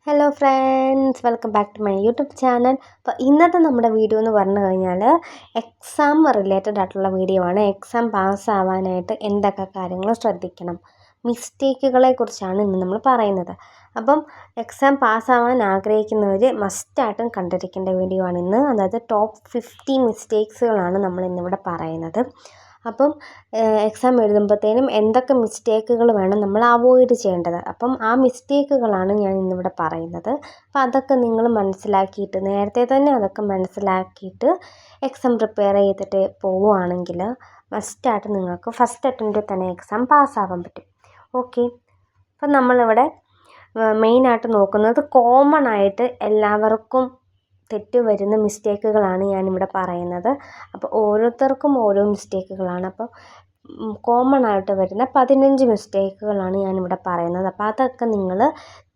Hello friends, welcome back to my YouTube channel. അപ്പോൾ ഇന്നത്തെ നമ്മുടെ വീഡിയോ എന്ന് പറഞ്ഞു കഴിഞ്ഞാൽ എക്സാം റിലേറ്റഡ് ആയിട്ടുള്ള വീഡിയോ ആണ്. എക്സാം പാസ്സാവാനായിട്ട് എന്തൊക്കെ കാര്യങ്ങൾ ശ്രദ്ധിക്കണം, മിസ്റ്റേക്കുകളെ കുറിച്ചാണ് ഇന്ന് നമ്മൾ പറയുന്നത്. അപ്പം എക്സാം പാസ്സാവാൻ ആഗ്രഹിക്കുന്നവർ മസ്റ്റായിട്ടും കണ്ടിരിക്കേണ്ട വീഡിയോ ആണ് ഇന്ന്. അതായത് ടോപ്പ് 50 മിസ്റ്റേക്സുകളാണ് നമ്മൾ ഇന്നിവിടെ പറയുന്നത്. അപ്പം എക്സാം എഴുതുമ്പോഴത്തേനും എന്തൊക്കെ മിസ്റ്റേക്കുകൾ വേണം നമ്മൾ അവോയ്ഡ് ചെയ്യേണ്ടത്, അപ്പം ആ മിസ്റ്റേക്കുകളാണ് ഞാൻ ഇന്നിവിടെ പറയുന്നത്. അപ്പോൾ അതൊക്കെ നിങ്ങൾ മനസ്സിലാക്കിയിട്ട്, നേരത്തെ തന്നെ അതൊക്കെ മനസ്സിലാക്കിയിട്ട് എക്സാം പ്രിപ്പയർ ചെയ്തിട്ട് പോവുകയാണെങ്കിൽ മസ്റ്റായിട്ട് നിങ്ങൾക്ക് ഫസ്റ്റ് അറ്റംപ്റ്റിൽ തന്നെ എക്സാം പാസ്സാവാൻ പറ്റും. ഓക്കെ, അപ്പം നമ്മളിവിടെ മെയിനായിട്ട് നോക്കുന്നത് കോമൺ ആയിട്ട് എല്ലാവർക്കും തെറ്റ് വരുന്ന മിസ്റ്റേക്കുകളാണ് ഞാനിവിടെ പറയുന്നത്. അപ്പോൾ ഓരോരുത്തർക്കും ഓരോ മിസ്റ്റേക്കുകളാണ്. അപ്പോൾ കോമൺ ആയിട്ട് വരുന്ന 15 മിസ്റ്റേക്കുകളാണ് ഞാനിവിടെ പറയുന്നത്. അപ്പോൾ അതൊക്കെ നിങ്ങൾ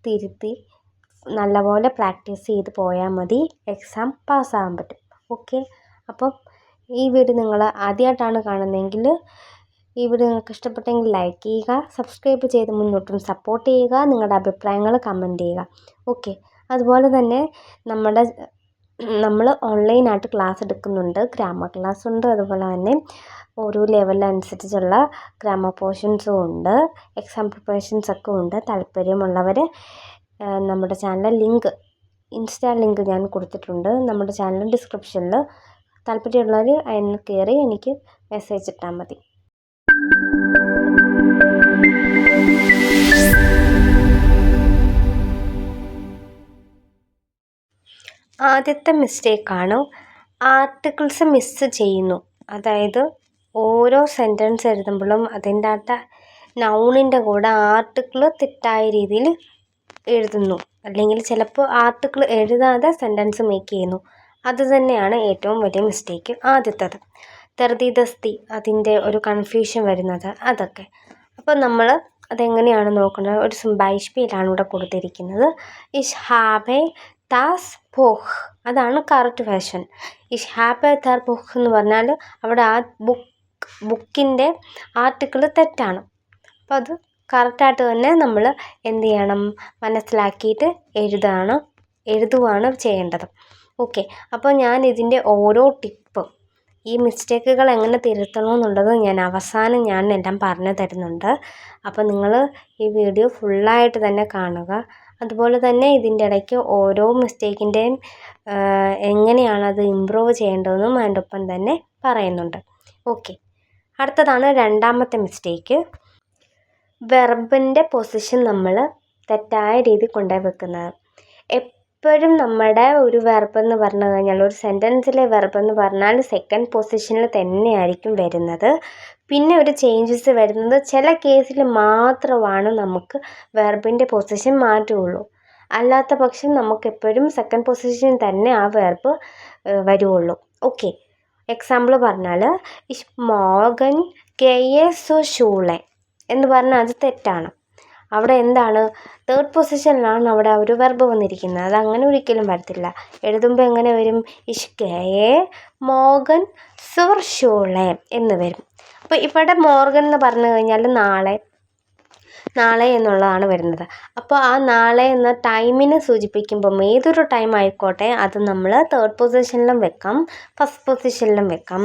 തിരുത്തി നല്ലപോലെ പ്രാക്ടീസ് ചെയ്ത് പോയാൽ മതി, എക്സാം പാസ്സാകാൻ പറ്റും. ഓക്കെ, അപ്പം ഈ വീഡിയോ നിങ്ങൾ ആദ്യമായിട്ടാണ് കാണുന്നതെങ്കിൽ ഈ വീഡിയോ നിങ്ങൾക്ക് ഇഷ്ടപ്പെട്ടെങ്കിൽ ലൈക്ക് ചെയ്യുക, സബ്സ്ക്രൈബ് ചെയ്ത് മുന്നോട്ടും സപ്പോർട്ട് ചെയ്യുക, നിങ്ങളുടെ അഭിപ്രായങ്ങൾ കമൻറ്റ് ചെയ്യുക. ഓക്കെ, അതുപോലെ തന്നെ നമ്മൾ ഓൺലൈനായിട്ട് ക്ലാസ് എടുക്കുന്നുണ്ട്. ഗ്രാമർ ക്ലാസ് ഉണ്ട്, അതുപോലെ തന്നെ ഓരോ ലെവലനുസരിച്ചുള്ള ഗ്രാമർ പോർഷൻസും ഉണ്ട്, എക്സാം പ്രിപ്പറേഷൻസൊക്കെ ഉണ്ട്. താല്പര്യമുള്ളവർ നമ്മുടെ ചാനൽ ലിങ്ക്, ഇൻസ്റ്റാ ലിങ്ക് ഞാൻ കൊടുത്തിട്ടുണ്ട് നമ്മുടെ ചാനൽ ഡിസ്ക്രിപ്ഷനിൽ. താല്പര്യമുള്ളവർ അതിന് കയറി എനിക്ക് മെസ്സേജ് ഇട്ടാൽ മതി. ആദ്യത്തെ മിസ്റ്റേക്കാണ് ആർട്ടിക്കിൾസ് മിസ്സ് ചെയ്യുന്നു. അതായത് ഓരോ സെൻറ്റൻസ് എഴുതുമ്പോഴും അതിൻ്റെ അകത്ത് നൗണിൻ്റെ കൂടെ ആർട്ടിക്കിൾ തെറ്റായ രീതിയിൽ എഴുതുന്നു, അല്ലെങ്കിൽ ചിലപ്പോൾ ആർട്ടിക്കിൾ എഴുതാതെ സെൻറ്റൻസ് മേക്ക് ചെയ്യുന്നു. അത് തന്നെയാണ് ഏറ്റവും വലിയ മിസ്റ്റേക്ക്. ആദ്യത്തേത് തെർദീദസ്തി, അതിൻ്റെ ഒരു കൺഫ്യൂഷൻ വരുന്നത്, അതൊക്കെ. അപ്പോൾ നമ്മൾ അതെങ്ങനെയാണ് നോക്കുന്നത്? ഒരു ബൈസ്പിയിലാണ് ഇവിടെ കൊടുത്തിരിക്കുന്നത്. ഇഷ് ഹാബെ താസ് പോഹ്, അതാണ് കറക്റ്റ് വേർഷൻ. ഇഷ് ഹാബെ താർ പോഹ് എന്ന് പറഞ്ഞാൽ അവിടെ ആ ബുക്കിൻ്റെ ആർട്ടിക്കിൾ തെറ്റാണ്. അപ്പോൾ അത് കറക്റ്റായിട്ട് തന്നെ നമ്മൾ എന്ത് ചെയ്യണം, മനസ്സിലാക്കിയിട്ട് എഴുതുകയാണ് ചെയ്യേണ്ടത്. ഓക്കെ, അപ്പോൾ ഞാൻ ഇതിൻ്റെ ഓരോ ടിപ്പും, ഈ മിസ്റ്റേക്കുകൾ എങ്ങനെ തിരുത്തണമെന്നുള്ളത് ഞാൻ എല്ലാം പറഞ്ഞു തരുന്നുണ്ട്. അപ്പോൾ നിങ്ങൾ ഈ വീഡിയോ ഫുള്ളായിട്ട് തന്നെ കാണുക. അതുപോലെ തന്നെ ഇതിൻ്റെ ഇടയ്ക്ക് ഓരോ മിസ്റ്റേക്കിൻ്റെയും എങ്ങനെയാണത് ഇമ്പ്രൂവ് ചെയ്യേണ്ടതെന്നും അതിൻ്റെ ഒപ്പം തന്നെ പറയുന്നുണ്ട്. ഓക്കെ, അടുത്തതാണ് രണ്ടാമത്തെ മിസ്റ്റേക്ക്. വെർബിൻ്റെ പൊസിഷൻ നമ്മൾ തെറ്റായ രീതിയിൽ കൊണ്ടുപോയി വെക്കുന്നത്. എപ്പോഴും നമ്മുടെ ഒരു വെർബ് എന്ന് പറഞ്ഞു കഴിഞ്ഞാൽ, ഒരു സെൻറ്റൻസിലെ വെർബ് എന്ന് പറഞ്ഞാൽ സെക്കൻഡ് പൊസിഷനിൽ തന്നെയായിരിക്കും വരുന്നത്. പിന്നെ ഒരു ചേഞ്ചസ് വരുന്നത് ചില കേസിൽ മാത്രമാണ് നമുക്ക് വെർബിൻ്റെ പൊസിഷൻ മാറ്റുകയുള്ളൂ. അല്ലാത്ത പക്ഷം നമുക്കെപ്പോഴും സെക്കൻഡ് പൊസിഷനിൽ തന്നെ ആ വെർബ് വരുള്ളൂ. ഓക്കെ, എക്സാമ്പിൾ പറഞ്ഞാൽ ഇഷ് മോർഗൻ ഗെയെ സോ ഷൂളെ എന്ന് പറഞ്ഞാൽ അത് തെറ്റാണ്. അവിടെ എന്താണ്, തേർഡ് പൊസിഷനിലാണ് അവിടെ ഒരു വെർബ് വന്നിരിക്കുന്നത്. അതങ്ങനെ ഒരിക്കലും വരത്തില്ല. എഴുതുമ്പോൾ എങ്ങനെ വരും? ഇഷ് ഗെയെ മോർഗൻ സോർ ഷൂളെ എന്ന് വരും. അപ്പോൾ ഇവിടെ മോർഗൻ എന്ന് പറഞ്ഞു കഴിഞ്ഞാൽ നാളെ എന്നുള്ളതാണ് വരുന്നത്. അപ്പോൾ ആ നാളെ എന്ന ടൈമിനെ സൂചിപ്പിക്കുമ്പം ഏതൊരു ടൈം ആയിക്കോട്ടെ അത് നമ്മൾ തേർഡ് പൊസിഷനിലും വെക്കാം, ഫസ്റ്റ് പൊസിഷനിലും വെക്കാം.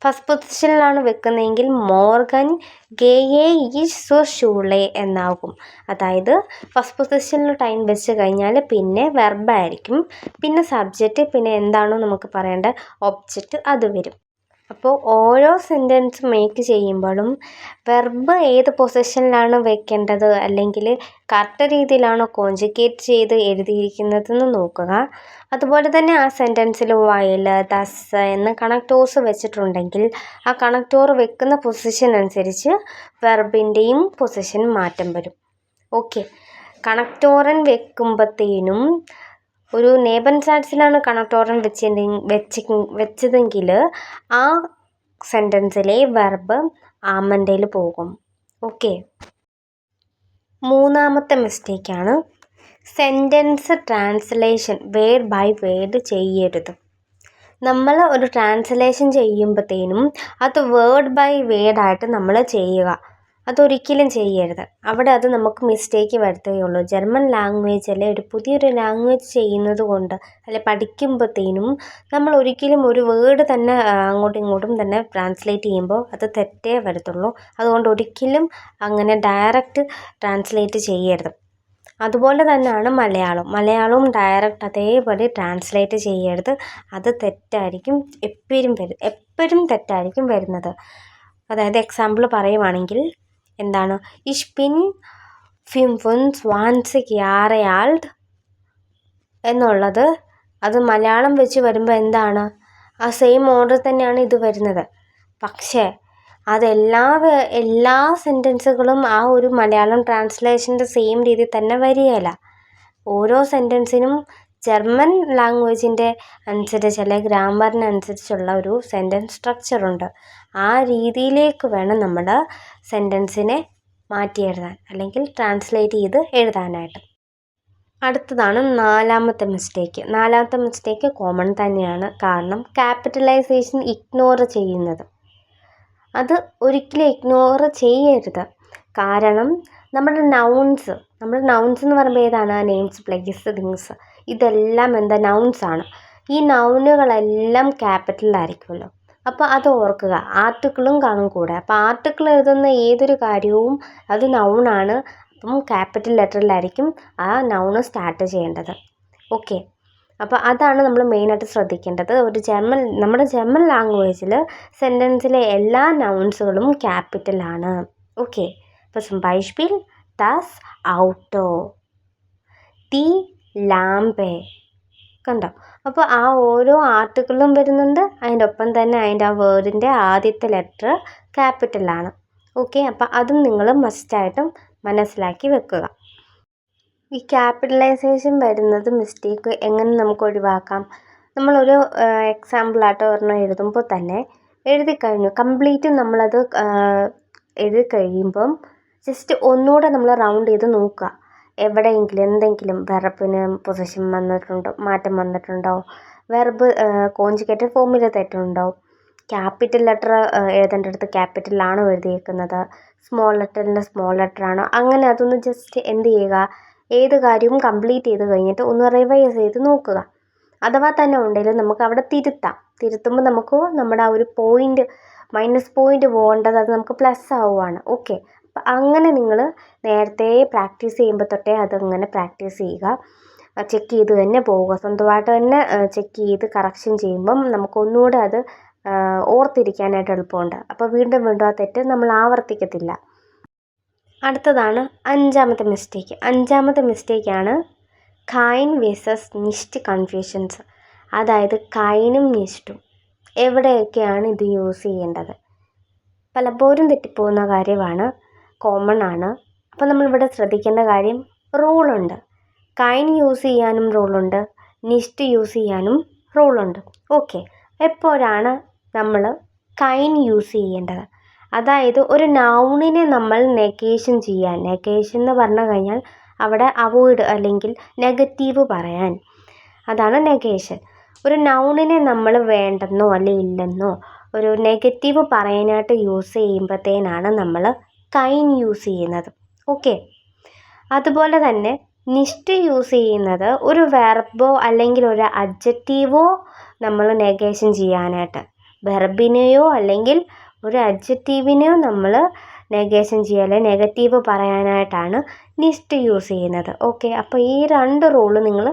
ഫസ്റ്റ് പൊസിഷനിലാണ് വെക്കുന്നതെങ്കിൽ മോർഗൻ ഗെയെ ഈസ് സോ ഷൂളെ എന്നാകും. അതായത് ഫസ്റ്റ് പൊസിഷനിൽ ടൈം വെച്ച് കഴിഞ്ഞാൽ പിന്നെ വെർബായിരിക്കും, പിന്നെ സബ്ജക്റ്റ്, പിന്നെ എന്താണോ നമുക്ക് പറയേണ്ട ഒബ്ജക്റ്റ്, അത് വരും. അപ്പോൾ ഓരോ സെൻറ്റൻസ് മേക്ക് ചെയ്യുമ്പോഴും വെർബ് ഏത് പൊസിഷനിലാണ് വെക്കേണ്ടത്, അല്ലെങ്കിൽ കറക്റ്റ് രീതിയിലാണോ കോൺജുഗേറ്റ് ചെയ്ത് എഴുതിയിരിക്കുന്നതെന്ന് നോക്കുക. അതുപോലെ തന്നെ ആ സെൻറ്റൻസിൽ വയൽ, ദസ് എന്ന കണക്ടോഴ്സ് വെച്ചിട്ടുണ്ടെങ്കിൽ ആ കണക്ടോർ വെക്കുന്ന പൊസിഷൻ അനുസരിച്ച് വെർബിൻ്റെയും പൊസിഷൻ മാറ്റം വരും. ഓക്കെ, കണക്ടോറൻ വെക്കുമ്പോഴത്തേനും ഒരു നേബൻ സാറ്റ്സിലാണ് കണക്ടോറൻ വെച്ചതെങ്കിൽ ആ സെൻറ്റൻസിലെ വെർബ് ആമൻ്റെയിൽ പോകും. ഓക്കെ, മൂന്നാമത്തെ മിസ്റ്റേക്കാണ് sentence translation word by word ചെയ്യരുത്. നമ്മൾ ഒരു ട്രാൻസ്ലേഷൻ ചെയ്യുമ്പോഴത്തേനും അത് വേർഡ് ബൈ വേർഡായിട്ട് നമ്മൾ ചെയ്യുക. അതൊരിക്കലും ചെയ്യരുത്. അവിടെ അത് നമുക്ക് മിസ്റ്റേക്ക് വരുത്തുകയുള്ളൂ. ജർമ്മൻ ലാംഗ്വേജ് അല്ലെ ഒരു പുതിയൊരു ലാംഗ്വേജ് ചെയ്യുന്നത് കൊണ്ട് അല്ലെ പഠിക്കുമ്പോഴത്തേനും നമ്മൾ ഒരിക്കലും ഒരു വേർഡ് തന്നെ അങ്ങോട്ടും ഇങ്ങോട്ടും തന്നെ ട്രാൻസ്ലേറ്റ് ചെയ്യുമ്പോൾ അത് തെറ്റേ വരത്തുള്ളൂ. അതുകൊണ്ട് ഒരിക്കലും അങ്ങനെ ഡയറക്റ്റ് ട്രാൻസ്ലേറ്റ് ചെയ്യരുത്. അതുപോലെ തന്നെയാണ് മലയാളവും ഡയറക്റ്റ് അതേപടി ട്രാൻസ്ലേറ്റ് ചെയ്യരുത്. അത് തെറ്റായിരിക്കും എപ്പോഴും തെറ്റായിരിക്കും വരുന്നത്. അതായത് എക്സാമ്പിൾ പറയുവാണെങ്കിൽ എന്താണ്, ഇഷ് ബിൻ 25 Jahre alt എന്നുള്ളത് അത് മലയാളം വെച്ച് വരുമ്പോൾ എന്താണ്, ആ സെയിം ഓർഡർ തന്നെയാണ് ഇത് വരുന്നത്. പക്ഷേ എല്ലാ സെൻറ്റൻസുകളും ആ ഒരു മലയാളം ട്രാൻസ്ലേഷൻ്റെ സെയിം രീതിയിൽ തന്നെ വരികയില്ല. ഓരോ സെൻറ്റൻസിനും ജർമ്മൻ ലാംഗ്വേജിൻ്റെ അനുസരിച്ച് അല്ലെങ്കിൽ ഗ്രാമറിനനുസരിച്ചുള്ള ഒരു സെൻറ്റൻസ് സ്ട്രക്ചറുണ്ട്. ആ രീതിയിലേക്ക് വേണം നമ്മൾ സെൻറ്റൻസിനെ മാറ്റി എഴുതാൻ അല്ലെങ്കിൽ ട്രാൻസ്ലേറ്റ് ചെയ്ത് എഴുതാനായിട്ട്. അടുത്തതാണ് നാലാമത്തെ മിസ്റ്റേക്ക് കോമൺ തന്നെയാണ്. കാരണം ക്യാപിറ്റലൈസേഷൻ ഇഗ്നോർ ചെയ്യുന്നത്. അത് ഒരിക്കലും ഇഗ്നോർ ചെയ്യരുത്. കാരണം നമ്മുടെ നൗൺസ് എന്ന് പറയുമ്പോൾ ഏതാണ്, നെയിംസ്, പ്ലേസ്, തിങ്സ്, ഇതെല്ലാം നൗൺസാണ്. ഈ നൗണുകളെല്ലാം ക്യാപിറ്റലായിരിക്കുമല്ലോ. അപ്പോൾ അത് ഓർക്കുക. ആർട്ടിക്കിളും കാണും കൂടെ. അപ്പോൾ ആർട്ടിക്കിൾ എഴുതുന്ന ഏതൊരു കാര്യവും അത് നൗണാണ്. അപ്പം ക്യാപിറ്റൽ ലെറ്ററിലായിരിക്കും ആ നൗണ് സ്റ്റാർട്ട് ചെയ്യേണ്ടത്. ഓക്കെ, അപ്പോൾ അതാണ് നമ്മൾ മെയിനായിട്ട് ശ്രദ്ധിക്കേണ്ടത്. നമ്മുടെ ജർമ്മൻ ലാംഗ്വേജിൽ സെൻറ്റൻസിലെ എല്ലാ നൗൺസുകളും ക്യാപിറ്റലാണ്. ഓക്കെ, അപ്പോൾ zum Beispiel das Auto, die Lampe. കണ്ടോ? അപ്പോൾ ആ ഓരോ ആർട്ടിക്കിളും വരുന്നുണ്ട്. അതിൻ്റെ ഒപ്പം തന്നെ അതിൻ്റെ ആ വേർഡിൻ്റെ ആദ്യത്തെ ലെറ്റർ ക്യാപിറ്റലാണ്. ഓക്കെ, അപ്പോൾ അതും നിങ്ങൾ മസ്റ്റായിട്ടും മനസ്സിലാക്കി വെക്കുക. ഈ ക്യാപിറ്റലൈസേഷൻ വരുന്നത് മിസ്റ്റേക്ക് എങ്ങനെ നമുക്ക് ഒഴിവാക്കാം? നമ്മളൊരു എക്സാമ്പിളായിട്ട് ഒരെണ്ണം എഴുതുമ്പോൾ തന്നെ എഴുതിക്കഴിഞ്ഞു കംപ്ലീറ്റ് നമ്മളത് എഴുതി കഴിയുമ്പം ജസ്റ്റ് ഒന്നുകൂടെ നമ്മൾ റൗണ്ട് ചെയ്ത് നോക്കുക. എവിടെയെങ്കിലും എന്തെങ്കിലും വെർബിന് പൊസിഷൻ മാറ്റം വന്നിട്ടുണ്ടോ, വെർബ് കോഞ്ചുഗേറ്റഡ് ഫോമിൽ തെറ്റുണ്ടോ, ക്യാപിറ്റൽ ലെറ്റർ എഴുതേണ്ടടുത്ത് ക്യാപിറ്റലാണോ എഴുതിയേക്കുന്നത്, സ്മോൾ ലെറ്ററിൻ്റെ സ്മോൾ ലെറ്ററാണോ, അങ്ങനെ അതൊന്ന് ജസ്റ്റ് എന്ത് ചെയ്യുക, ഏത് കാര്യവും കംപ്ലീറ്റ് ചെയ്ത് കഴിഞ്ഞിട്ട് ഒന്ന് റിവൈസ് ചെയ്ത് നോക്കുക. അഥവാ തന്നെ ഉണ്ടെങ്കിൽ നമുക്ക് അവിടെ തിരുത്തുമ്പോൾ നമുക്ക് നമ്മുടെ ആ ഒരു മൈനസ് പോയിൻ്റ് പോകേണ്ടത് അത് നമുക്ക് പ്ലസ് ആവുകയാണ്. ഓക്കെ, അപ്പം അങ്ങനെ നിങ്ങൾ നേരത്തെ പ്രാക്ടീസ് ചെയ്യുമ്പോൾ തൊട്ടേ അതങ്ങനെ പ്രാക്ടീസ് ചെയ്യുക. ചെക്ക് ചെയ്ത് തന്നെ പോവുക. സ്വന്തമായിട്ട് തന്നെ ചെക്ക് ചെയ്ത് കറക്ഷൻ ചെയ്യുമ്പം നമുക്കൊന്നുകൂടെ അത് ഓർത്തിരിക്കാനായിട്ട് എളുപ്പമുണ്ട്. അപ്പോൾ വീണ്ടും ആ തെറ്റ് നമ്മൾ ആവർത്തിക്കത്തില്ല. അടുത്തതാണ് അഞ്ചാമത്തെ മിസ്റ്റേക്കാണ് കൈൻ വേഴ്സസ് നിഷ്റ്റ് കൺഫ്യൂഷൻസ്. അതായത് കൈനും നിഷ്റ്റും എവിടെയൊക്കെയാണ് ഇത് യൂസ് ചെയ്യേണ്ടത്? പലപ്പോഴും തെറ്റിപ്പോകുന്ന കാര്യമാണ്, കോമൺ ആണ്. അപ്പോൾ നമ്മളിവിടെ ശ്രദ്ധിക്കേണ്ട കാര്യം, റൂളുണ്ട്. കൈൻ യൂസ് ചെയ്യാനും റൂളുണ്ട്, നിഷ്റ്റ് യൂസ് ചെയ്യാനും റൂളുണ്ട്. ഓക്കെ, എപ്പോഴാണ് നമ്മൾ കൈൻ യൂസ് ചെയ്യേണ്ടത്? അതായത് ഒരു നൗണിനെ നമ്മൾ നെഗേഷൻ എന്ന് പറഞ്ഞു കഴിഞ്ഞാൽ അവിടെ അവോയ്ഡ് അല്ലെങ്കിൽ നെഗറ്റീവ് പറയാൻ, അതാണ് നെഗേഷൻ. ഒരു നൗണിനെ നമ്മൾ വേണ്ടെന്നോ അല്ലെങ്കിൽ ഇല്ലെന്നോ ഒരു നെഗറ്റീവ് പറയാനായിട്ട് യൂസ് ചെയ്യുമ്പോഴത്തേനാണ് നമ്മൾ കൈൻ യൂസ് ചെയ്യുന്നത്. ഓക്കെ, അതുപോലെ തന്നെ നിഷ്റ്റ് യൂസ് ചെയ്യുന്നത് ഒരു വെർബോ അല്ലെങ്കിൽ ഒരു അഡ്ജക്റ്റീവോ നമ്മൾ നെഗേഷൻ ചെയ്യാനായിട്ട്, വെർബിനെയോ അല്ലെങ്കിൽ ഒരു അഡ്ജക്റ്റീവിനെയോ നമ്മൾ നെഗേഷൻ ചെയ്യാൻ നെഗറ്റീവ് പറയാനായിട്ടാണ് നിഷ്റ്റ് യൂസ് ചെയ്യുന്നത്. ഓക്കെ, അപ്പോൾ ഈ 2 റൂള് നിങ്ങൾ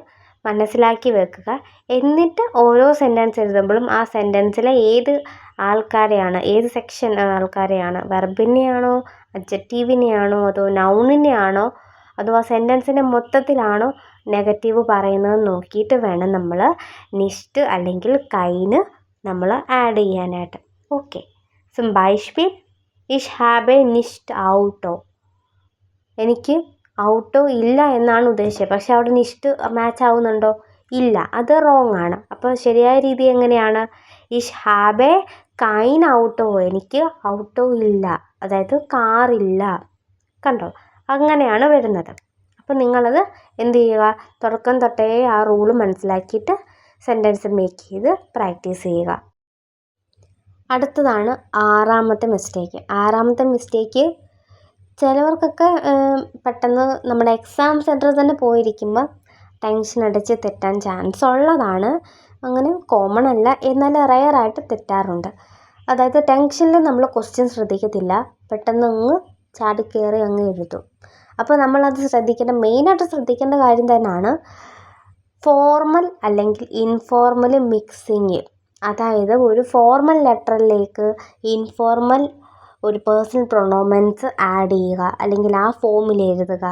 മനസ്സിലാക്കി വെക്കുക. എന്നിട്ട് ഓരോ സെൻറ്റൻസ് എഴുതുമ്പോഴും ആ സെൻറ്റൻസിലെ ഏത് സെക്ഷൻ ആൾക്കാരെയാണ്, വെർബിനെയാണോ അഡ്ജക്റ്റീവിനെയാണോ അതോ നൗണിനെയാണോ അതോ ആ സെൻറ്റൻസിൻ്റെ മൊത്തത്തിലാണോ നെഗറ്റീവ് പറയുന്നത് നോക്കിയിട്ട് വേണം നമ്മൾ നിഷ്റ്റ് അല്ലെങ്കിൽ കൈന് നമ്മൾ ആഡ് ചെയ്യാനായിട്ട്. Okay, zum Beispiel ich habe nicht Auto. എനിക്ക് ഔട്ടോ ഇല്ല എന്നാണ് ഉദ്ദേശിച്ചത്. പക്ഷെ അവിടെ നിഷ്റ്റ് മാച്ച് ആവുന്നുണ്ടോ? ഇല്ല, അത് റോങ് ആണ്. അപ്പോൾ ശരിയായ രീതി എങ്ങനെയാണ്? ich habe kein Auto, എനിക്ക് ഔട്ടോ ഇല്ല, അതായത് കാറില്ല. കണ്ടോ, അങ്ങനെയാണ് വരുന്നത്. അപ്പോൾ നിങ്ങളത് എന്ത് ചെയ്യുക, തുടക്കം തൊട്ടേ ആ റൂള് മനസ്സിലാക്കിയിട്ട് സെൻറ്റൻസ് മേക്ക് ചെയ്ത് പ്രാക്ടീസ് ചെയ്യുക. അടുത്തതാണ് ആറാമത്തെ മിസ്റ്റേക്ക് ചിലവർക്കൊക്കെ പെട്ടെന്ന് നമ്മുടെ എക്സാം സെൻറ്ററിൽ തന്നെ പോയിരിക്കുമ്പോൾ ടെൻഷൻ അടിച്ച് തെറ്റാൻ ചാൻസ് ഉള്ളതാണ്. അങ്ങനെ കോമൺ അല്ല, എന്നാൽ റെയറായിട്ട് തെറ്റാറുണ്ട്. അതായത് ടെൻഷനിൽ നമ്മൾ ക്വസ്റ്റ്യൻ ശ്രദ്ധിക്കത്തില്ല, പെട്ടെന്ന് അങ്ങ് ചാടിക്കയറി അങ്ങ് എഴുതും. അപ്പോൾ നമ്മളത് മെയിനായിട്ട് ശ്രദ്ധിക്കേണ്ട കാര്യം തന്നെയാണ് ഫോർമൽ അല്ലെങ്കിൽ ഇൻഫോർമൽ മിക്സിങ്. അതായത് ഒരു ഫോർമൽ ലെറ്ററിലേക്ക് ഇൻഫോർമൽ ഒരു പേഴ്സണൽ പ്രൊണോമൻസ് ആഡ് ചെയ്യുക, അല്ലെങ്കിൽ ആ ഫോമിൽ എഴുതുക.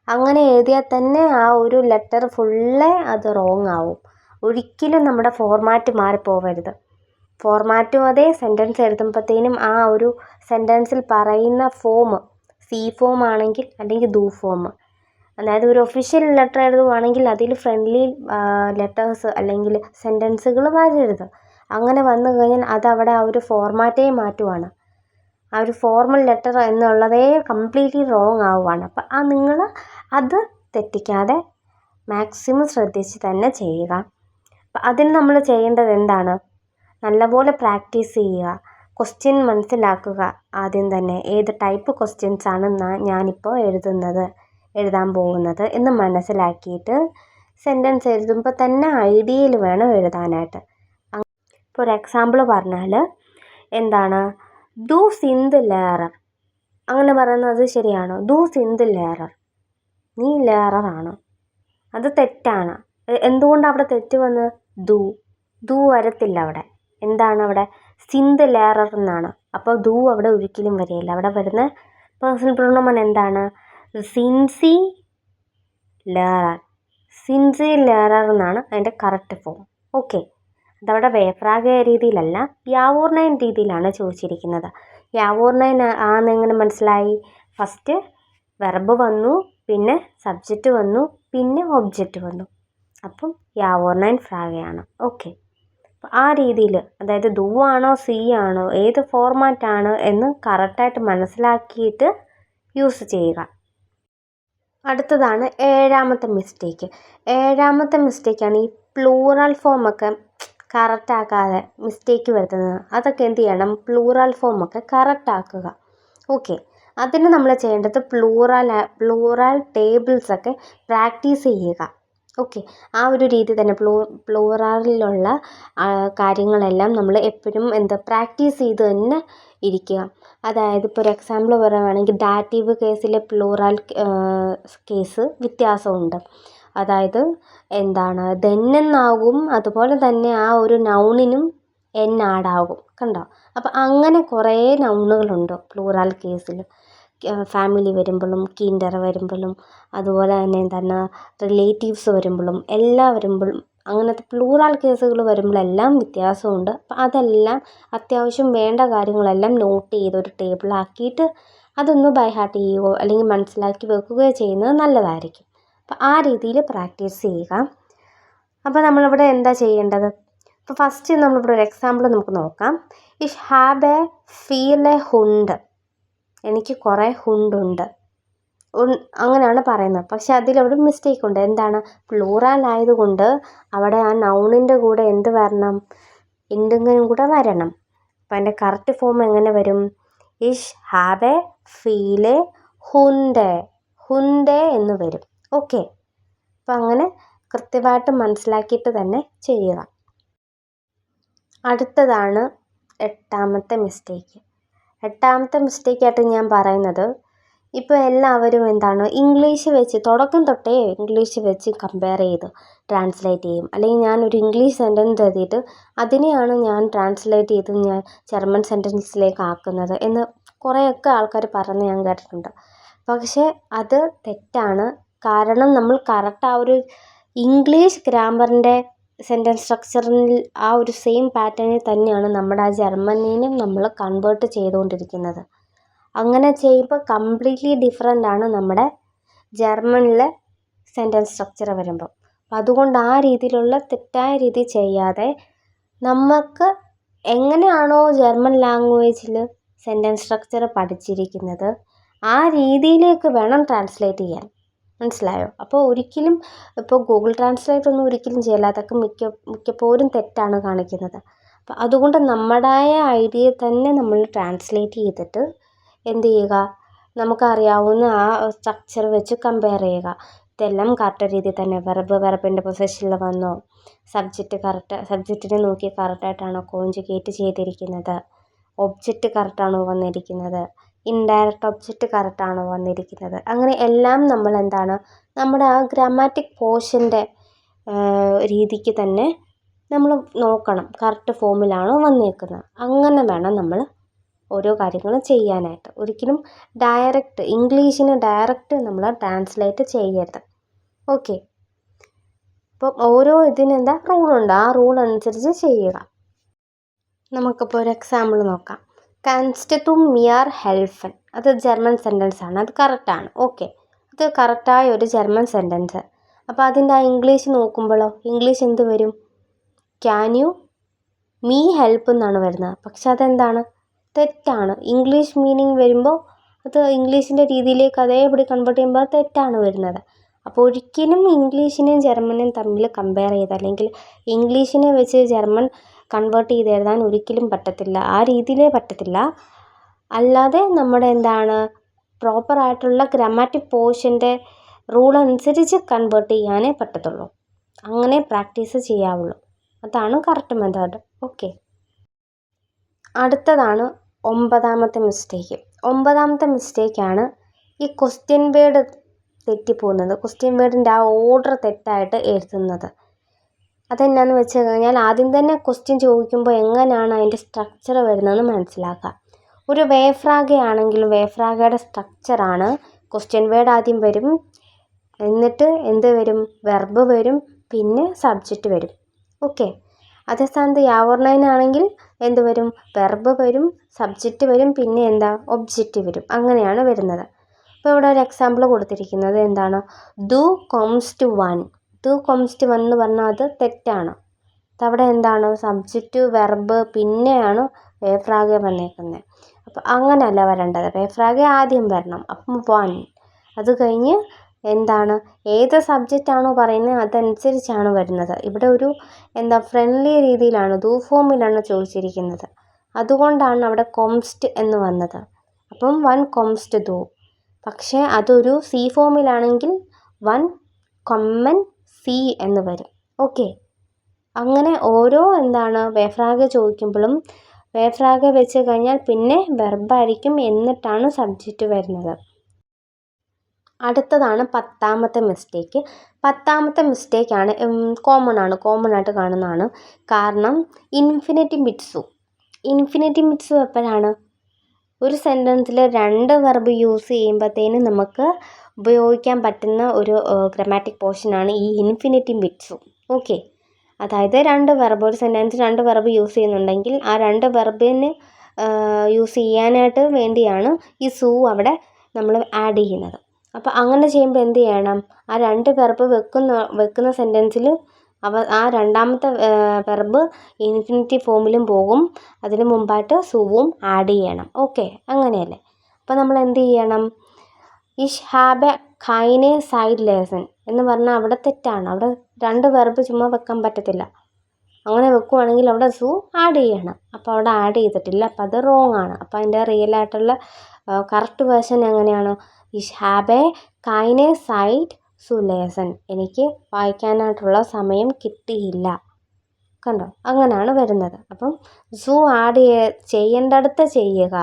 അങ്ങനെ എഴുതിയാൽ തന്നെ ആ ഒരു ലെറ്റർ ഫുള്ളേ അത് റോങ് ആവും. ഒരിക്കലും നമ്മുടെ ഫോർമാറ്റ് മാറിപ്പോവരുത്. ഫോർമാറ്റും അതേ, സെൻറ്റൻസ് എഴുതുമ്പോഴത്തേനും ആ ഒരു സെൻറ്റൻസിൽ പറയുന്ന ഫോം സി ഫോം ആണെങ്കിൽ അല്ലെങ്കിൽ ദു ഫോം. അതായത് ഒരു ഒഫീഷ്യൽ ലെറ്റർ എഴുതുവാണെങ്കിൽ അതിൽ ഫ്രണ്ട്ലി ലെറ്റേഴ്സ് അല്ലെങ്കിൽ സെൻറ്റൻസുകൾ വരരുത്. അങ്ങനെ വന്നു കഴിഞ്ഞാൽ അതവിടെ ആ ഒരു ഫോർമാറ്റേ മാറ്റുവാണ്. ആ ഒരു ഫോർമൽ ലെറ്റർ എന്നുള്ളതേ കംപ്ലീറ്റ്ലി റോങ് ആവുകയാണ്. അപ്പം നിങ്ങൾ അത് തെറ്റിക്കാതെ മാക്സിമം ശ്രദ്ധിച്ച് തന്നെ ചെയ്യുക. അപ്പം അതിന് നമ്മൾ ചെയ്യേണ്ടത് എന്താണ്? നല്ലപോലെ പ്രാക്ടീസ് ചെയ്യുക, ക്വസ്റ്റ്യൻ മനസ്സിലാക്കുക. ആദ്യം തന്നെ ഏത് ടൈപ്പ് ക്വസ്റ്റ്യൻസാണ് ഞാനിപ്പോൾ എഴുതാൻ പോകുന്നത് എന്ന് മനസ്സിലാക്കിയിട്ട് സെൻറ്റൻസ് എഴുതുമ്പോൾ തന്നെ ഐഡിയയിൽ വേണം എഴുതാനായിട്ട്. ഇപ്പോൾ ഒരു എക്സാമ്പിൾ പറഞ്ഞാൽ എന്താണ്, ദു സിന്ത് ലേറർ. അങ്ങനെ പറയുന്നത് ശരിയാണോ? ദു സിന്ത് ലേറർ, നീ ലേററാണ്. അത് തെറ്റാണ്. എന്തുകൊണ്ടാണ് അവിടെ തെറ്റ് വന്നത്? ദു വരത്തില്ല അവിടെ. എന്താണ് അവിടെ? സിന്ത് ലേറർ എന്നാണ്. അപ്പോൾ ദു അവിടെ ഒരിക്കലും വരികയില്ല. അവിടെ വരുന്ന പേഴ്സണൽ പ്രൊണോമൻ എന്താണ്? സിൻസി ലേറർ. സിൻസി ലേറർ എന്നാണ് അതിൻ്റെ കറക്റ്റ് ഫോം. ഓക്കെ, അതവിടെ വേഫ്രാഗ രീതിയിലല്ല, യാവൂർനൈൻ രീതിയിലാണ് ചോദിച്ചിരിക്കുന്നത്. യാവൂർനൈൻ ആണെന്നെങ്ങനെ മനസ്സിലായി? ഫസ്റ്റ് വെർബ് വന്നു, പിന്നെ സബ്ജക്റ്റ് വന്നു, പിന്നെ ഒബ്ജക്റ്റ് വന്നു. അപ്പം യാവൂർനൈൻ ഫ്രാഗയാണ്. ഓക്കെ, ആ രീതിയിൽ, അതായത് ദു ആണോ സി ആണോ ഏത് ഫോർമാറ്റാണ് എന്ന് കറക്റ്റായിട്ട് മനസ്സിലാക്കിയിട്ട് യൂസ് ചെയ്യുക. അടുത്തതാണ് ഏഴാമത്തെ മിസ്റ്റേക്ക്. ഏഴാമത്തെ മിസ്റ്റേക്കാണ് ഈ പ്ലൂറൽ ഫോമൊക്കെ കറക്റ്റാക്കാതെ മിസ്റ്റേക്ക് വരുത്തുന്നത്. അതൊക്കെ എന്ത് ചെയ്യണം? പ്ലൂറൽ ഫോമൊക്കെ കറക്റ്റാക്കുക. ഓക്കെ, അതിന് നമ്മൾ ചെയ്യേണ്ടത് പ്ലൂറൽ ടേബിൾസൊക്കെ പ്രാക്ടീസ് ചെയ്യുക. ഓക്കെ, ആ ഒരു രീതി തന്നെ പ്ലൂറലിലുള്ള കാര്യങ്ങളെല്ലാം നമ്മൾ എപ്പോഴും പ്രാക്ടീസ് ചെയ്ത് തന്നെ ഇരിക്കുക. അതായത് ഇപ്പോൾ ഒരു എക്സാമ്പിൾ പറയുകയാണെങ്കിൽ ഡാറ്റീവ് കേസിലെ പ്ലൂറൽ കേസ് വ്യത്യാസമുണ്ട്. അതായത് എന്താണ്, ദെന്നെന്നാകും, അതുപോലെ തന്നെ ആ ഒരു നൗണിനും എൻ ആഡാകും. കണ്ടോ? അപ്പം അങ്ങനെ കുറേ നൗണുകളുണ്ട് പ്ലൂറൽ കേസിൽ. ഫാമിലി വരുമ്പോഴും, കിൻഡർ വരുമ്പോഴും, അതുപോലെ തന്നെ എന്താണ് റിലേറ്റീവ്സ് വരുമ്പോഴും എല്ലാം വരുമ്പോഴും, അങ്ങനത്തെ പ്ലൂറൽ കേസുകൾ വരുമ്പോഴെല്ലാം വ്യത്യാസമുണ്ട്. അപ്പം അതെല്ലാം അത്യാവശ്യം വേണ്ട കാര്യങ്ങളെല്ലാം നോട്ട് ചെയ്ത് ഒരു ടേബിളാക്കിയിട്ട് അതൊന്ന് ബൈ ഹാർട്ട് ചെയ്യുകയോ അല്ലെങ്കിൽ മനസ്സിലാക്കി വെക്കുകയോ ചെയ്യുന്നത് നല്ലതായിരിക്കും. അപ്പം ആ രീതിയിൽ പ്രാക്ടീസ് ചെയ്യുക. അപ്പോൾ നമ്മളിവിടെ എന്താ ചെയ്യേണ്ടത്? അപ്പോൾ ഫസ്റ്റ് നമ്മളിവിടെ ഒരു എക്സാമ്പിൾ നമുക്ക് നോക്കാം. ഇഷ് ഹാബ് എ ഫീൽ ഹുണ്ട്. എനിക്ക് കുറേ ഹുണ്ടുണ്ട്, അങ്ങനെയാണ് പറയുന്നത്. പക്ഷെ അതിലവിടെ മിസ്റ്റേക്ക് ഉണ്ട്. എന്താണ്? പ്ലൂറൽ ആയതുകൊണ്ട് അവിടെ ആ നൗണിൻ്റെ കൂടെ എന്ത് വരണം? എന്തെങ്കിലും കൂടെ വരണം. അപ്പം അതിൻ്റെ കറക്റ്റ് ഫോം എങ്ങനെ വരും? ഇഷ് ഹാബ് എ ഫീല് ഹുണ്ടേ എന്ന് വരും. ഓക്കെ, അപ്പം അങ്ങനെ കൃത്യമായിട്ട് മനസ്സിലാക്കിയിട്ട് തന്നെ ചെയ്യുക. അടുത്തതാണ് എട്ടാമത്തെ മിസ്റ്റേക്ക്. എട്ടാമത്തെ മിസ്റ്റേക്കായിട്ട് ഞാൻ പറയുന്നത്, ഇപ്പോൾ എല്ലാവരും എന്താണ് ഇംഗ്ലീഷ് വെച്ച് തുടക്കം തൊട്ടേ ഇംഗ്ലീഷ് വെച്ച് കമ്പയർ ചെയ്ത് ട്രാൻസ്ലേറ്റ് ചെയ്യും. അല്ലെങ്കിൽ ഞാനൊരു ഇംഗ്ലീഷ് സെൻറ്റൻസ് എഴുതിയിട്ട് അതിനെയാണ് ഞാൻ ട്രാൻസ്ലേറ്റ് ചെയ്ത് ഞാൻ ജർമ്മൻ സെൻറ്റൻസിലേക്ക് ആക്കുന്നത് എന്ന് കുറേയൊക്കെ ആൾക്കാർ പറഞ്ഞ് ഞാൻ കേട്ടിട്ടുണ്ട്. പക്ഷേ അത് തെറ്റാണ്. കാരണം നമ്മൾ കറക്റ്റ് ആ ഒരു ഇംഗ്ലീഷ് ഗ്രാമറിൻ്റെ സെൻറ്റൻസ് സ്ട്രക്ചറിൽ ആ ഒരു സെയിം പാറ്റേണിൽ തന്നെയാണ് നമ്മുടെ ആ ജർമ്മനിനും നമ്മൾ കൺവേർട്ട് ചെയ്തുകൊണ്ടിരിക്കുന്നത്. അങ്ങനെ ചെയ്യുമ്പോൾ കംപ്ലീറ്റ്ലി ഡിഫറെൻ്റ് ആണ് നമ്മുടെ ജർമ്മനിലെ സെൻറ്റൻസ് സ്ട്രക്ചർ വരുമ്പോൾ. അപ്പം അതുകൊണ്ട് ആ രീതിയിലുള്ള തെറ്റായ രീതി ചെയ്യാതെ നമുക്ക് എങ്ങനെയാണോ ജർമ്മൻ ലാംഗ്വേജിൽ സെൻറ്റൻസ് സ്ട്രക്ചർ പഠിച്ചിരിക്കുന്നത് ആ രീതിയിലേക്ക് വേണം ട്രാൻസ്ലേറ്റ് ചെയ്യാൻ. മനസ്സിലായോ? അപ്പോൾ ഒരിക്കലും ഇപ്പോൾ ഗൂഗിൾ ട്രാൻസ്ലേറ്റ് ഒന്നും ഒരിക്കലും ചെയ്യില്ല. അതൊക്കെ മിക്കപ്പോഴും തെറ്റാണ് കാണിക്കുന്നത്. അപ്പം അതുകൊണ്ട് നമ്മുടേതായ ഐഡിയ തന്നെ നമ്മൾ ട്രാൻസ്ലേറ്റ് ചെയ്തിട്ട് എന്ത് ചെയ്യുക? നമുക്കറിയാവുന്ന ആ സ്ട്രക്ചർ വെച്ച് കമ്പയർ ചെയ്യുക. ഇതെല്ലാം കറക്റ്റ് രീതിയിൽ തന്നെ വെർബിൻ്റെ പൊസിഷനിൽ വന്നോ, സബ്ജക്റ്റിനെ നോക്കി കറക്റ്റായിട്ടാണോ കോഞ്ചുഗേറ്റ് ചെയ്തിരിക്കുന്നത്, ഒബ്ജക്റ്റ് കറക്റ്റാണോ വന്നിരിക്കുന്നത്, ഇൻഡയറക്റ്റ് ഒബ്ജക്റ്റ് കറക്റ്റാണോ വന്നിരിക്കുന്നത്, അങ്ങനെ എല്ലാം നമ്മൾ എന്താണ് നമ്മുടെ ആ ഗ്രാമാറ്റിക് പോർഷൻ്റെ രീതിക്ക് തന്നെ നമ്മൾ നോക്കണം, കറക്റ്റ് ഫോമിലാണോ വന്നേക്കുന്നത്. അങ്ങനെ വേണം നമ്മൾ ഓരോ കാര്യങ്ങളും ചെയ്യാനായിട്ട്. ഒരിക്കലും ഇംഗ്ലീഷിനെ ഡയറക്റ്റ് നമ്മൾ ട്രാൻസ്ലേറ്റ് ചെയ്യരുത്. ഓക്കെ, അപ്പം ഓരോ ഇതിനെന്താ റൂളുണ്ട്, ആ റൂൾ അനുസരിച്ച് ചെയ്യുക. നമുക്കിപ്പോൾ ഒരു എക്സാമ്പിൾ നോക്കാം. കാൻസ്റ്റ് ടു മിയർ ഹെൽഫൻ, അത് ജർമ്മൻ സെൻറ്റൻസ് ആണ്, അത് കറക്റ്റാണ്. ഓക്കെ, അത് കറക്റ്റായ ഒരു ജർമ്മൻ സെൻറ്റൻസ്. അപ്പോൾ അതിൻ്റെ ആ ഇംഗ്ലീഷ് നോക്കുമ്പോഴോ, ഇംഗ്ലീഷ് എന്ത് വരും? ക്യാൻ യു മീ ഹെൽപ്പ് എന്നാണ് വരുന്നത്. പക്ഷെ അതെന്താണ്? തെറ്റാണ്. ഇംഗ്ലീഷ് മീനിങ് വരുമ്പോൾ അത് ഇംഗ്ലീഷിൻ്റെ രീതിയിലേക്ക് അതേപടി കൺവേർട്ട് ചെയ്യുമ്പോൾ അത് തെറ്റാണ് വരുന്നത്. അപ്പോൾ ഒരിക്കലും ഇംഗ്ലീഷിനെയും ജർമ്മനെയും തമ്മിൽ കമ്പയർ ചെയ്ത്, അല്ലെങ്കിൽ ഇംഗ്ലീഷിനെ വെച്ച് ജർമ്മൻ കൺവേർട്ട് ചെയ്ത് എഴുതാൻ ഒരിക്കലും പറ്റത്തില്ല, ആ രീതിയിലേ പറ്റത്തില്ല. അല്ലാതെ നമ്മുടെ എന്താണ് പ്രോപ്പറായിട്ടുള്ള ഗ്രാമാറ്റിക് പോർഷൻ്റെ റൂൾ അനുസരിച്ച് കൺവേർട്ട് ചെയ്യാനേ പറ്റത്തുള്ളൂ. അങ്ങനെ പ്രാക്ടീസ് ചെയ്യാവുള്ളൂ. അതാണ് കറക്റ്റ് മെത്തേഡ്. ഓക്കെ, അടുത്തതാണ് 9ാമത്തെ മിസ്റ്റേക്ക്. 9ാമത്തെ മിസ്റ്റേക്കാണ് ഈ ക്വസ്റ്റ്യൻ വേർഡ് തെറ്റിപ്പോകുന്നത്, ക്വസ്റ്റ്യൻ വേർഡിൻ്റെ ആ ഓർഡർ തെറ്റായിട്ട് എഴുതുന്നത്. അതെന്നാന്ന് വെച്ച് കഴിഞ്ഞാൽ ആദ്യം തന്നെ ക്വസ്റ്റ്യൻ ചോദിക്കുമ്പോൾ എങ്ങനെയാണ് അതിൻ്റെ സ്ട്രക്ചർ വരുന്നതെന്ന് മനസ്സിലാക്കുക. ഒരു വേഫ്രാഗയാണെങ്കിലും വേഫ്രാഗയുടെ സ്ട്രക്ചറാണ് ക്വസ്റ്റ്യൻ വേർഡ് ആദ്യം വരും, എന്നിട്ട് എന്ത് വരും? വെർബ് വരും, പിന്നെ സബ്ജക്റ്റ് വരും. ഓക്കെ, അതേ സ്ഥാനത്ത് യാവർണൈനാണെങ്കിൽ എന്ത് വരും? വെർബ് വരും, സബ്ജക്റ്റ് വരും, പിന്നെ എന്താ? ഒബ്ജക്റ്റ് വരും. അങ്ങനെയാണ് വരുന്നത്. അപ്പോൾ ഇവിടെ ഒരു എക്സാമ്പിൾ കൊടുത്തിരിക്കുന്നത് എന്താണ്? ദു കോംസ് ടു വൺ. ദു കോംസ് ടു വൺ എന്ന് പറഞ്ഞാൽ അത് തെറ്റാണ്. അതവിടെ എന്താണ്? സബ്ജക്റ്റ്, വെർബ്, പിന്നെയാണ് വേഫ്രാഗ വന്നേക്കുന്നത്. അപ്പോൾ അങ്ങനെയല്ല വരേണ്ടത്. വേഫ്രാഗ ആദ്യം വരണം, അപ്പം വൺ. അത് കഴിഞ്ഞ് എന്താണ്? ഏത് സബ്ജക്റ്റാണോ പറയുന്നത് അതനുസരിച്ചാണ് വരുന്നത്. ഇവിടെ ഒരു ഫ്രണ്ട്ലി രീതിയിലാണ്, ദു ഫോമിലാണ് ചോദിച്ചിരിക്കുന്നത്. അതുകൊണ്ടാണ് അവിടെ കോംസ്റ്റ് എന്ന് വന്നത്. അപ്പം വൺ കോംസ്റ്റ് ദു. പക്ഷേ അതൊരു സി ഫോമിലാണെങ്കിൽ വൺ കൊമ്മൻ സി എന്ന് വരും. ഓക്കെ, അങ്ങനെ ഓരോ വേഫ്രാഗ ചോദിക്കുമ്പോഴും വേഫ്രാഗ വെച്ച് കഴിഞ്ഞാൽ പിന്നെ വെർബായിരിക്കും, എന്നിട്ടാണ് സബ്ജക്റ്റ് വരുന്നത്. അടുത്തതാണ് 10ാമത്തെ മിസ്റ്റേക്ക്. 10ാമത്തെ മിസ്റ്റേക്കാണ് കോമൺ ആയിട്ട് കാണുന്നതാണ്. കാരണം ഇൻഫിനിറ്റീവ് മിറ്റ്സു എപ്പോഴാണ്? ഒരു സെൻറ്റൻസിൽ 2 വെർബ് യൂസ് ചെയ്യുമ്പോഴത്തേനും നമുക്ക് ഉപയോഗിക്കാൻ പറ്റുന്ന ഒരു ഗ്രാമാറ്റിക് പോർഷനാണ് ഈ ഇൻഫിനിറ്റീവ് മിറ്റ്സു. ഓക്കെ, അതായത് 2 വെർബ്, ഒരു സെൻറ്റൻസ് 2 വെർബ് യൂസ് ചെയ്യുന്നുണ്ടെങ്കിൽ ആ 2 വെർബിന് യൂസ് ചെയ്യാനായിട്ട് വേണ്ടിയാണ് ഈ സൂ അവിടെ നമ്മൾ ആഡ് ചെയ്യുന്നത്. അപ്പോൾ അങ്ങനെ ചെയ്യുമ്പോൾ എന്ത് ചെയ്യണം? ആ 2 വെർബ് വെക്കുന്ന സെൻറ്റൻസിൽ ആ 2ാമത്തെ വെർബ് ഇൻഫിനിറ്റീവ് ഫോമിലും പോകും, അതിന് മുമ്പായിട്ട് സൂവും ആഡ് ചെയ്യണം. ഓക്കെ, അങ്ങനെയല്ലേ? അപ്പോൾ നമ്മൾ എന്ത് ചെയ്യണം? ഇഷ് ഹാബ് എ കൈനെ സൈഡ് ലേസൺ എന്ന് പറഞ്ഞാൽ അവിടെ തെറ്റാണ്. അവിടെ 2 വെർബ് ചുമ്മാ വെക്കാൻ പറ്റത്തില്ല. അങ്ങനെ വെക്കുവാണെങ്കിൽ അവിടെ സൂ ആഡ് ചെയ്യണം. അപ്പോൾ അവിടെ ആഡ് ചെയ്തിട്ടില്ല, അപ്പോൾ അത് റോങ് ആണ്. അപ്പോൾ അതിൻ്റെ റിയൽ ആയിട്ടുള്ള കറക്റ്റ് വേർഷൻ എങ്ങനെയാണ്? ഇഷ് ഹാബ് എ കൈനെ സൈഡ് സു ലേസൺ. എനിക്ക് വായിക്കാനായിട്ടുള്ള സമയം കിട്ടിയില്ല. കണ്ടോ? അങ്ങനെയാണ് വരുന്നത്. അപ്പം സൂ ആഡ് ചെയ്യേണ്ടടുത്ത് ചെയ്യുക.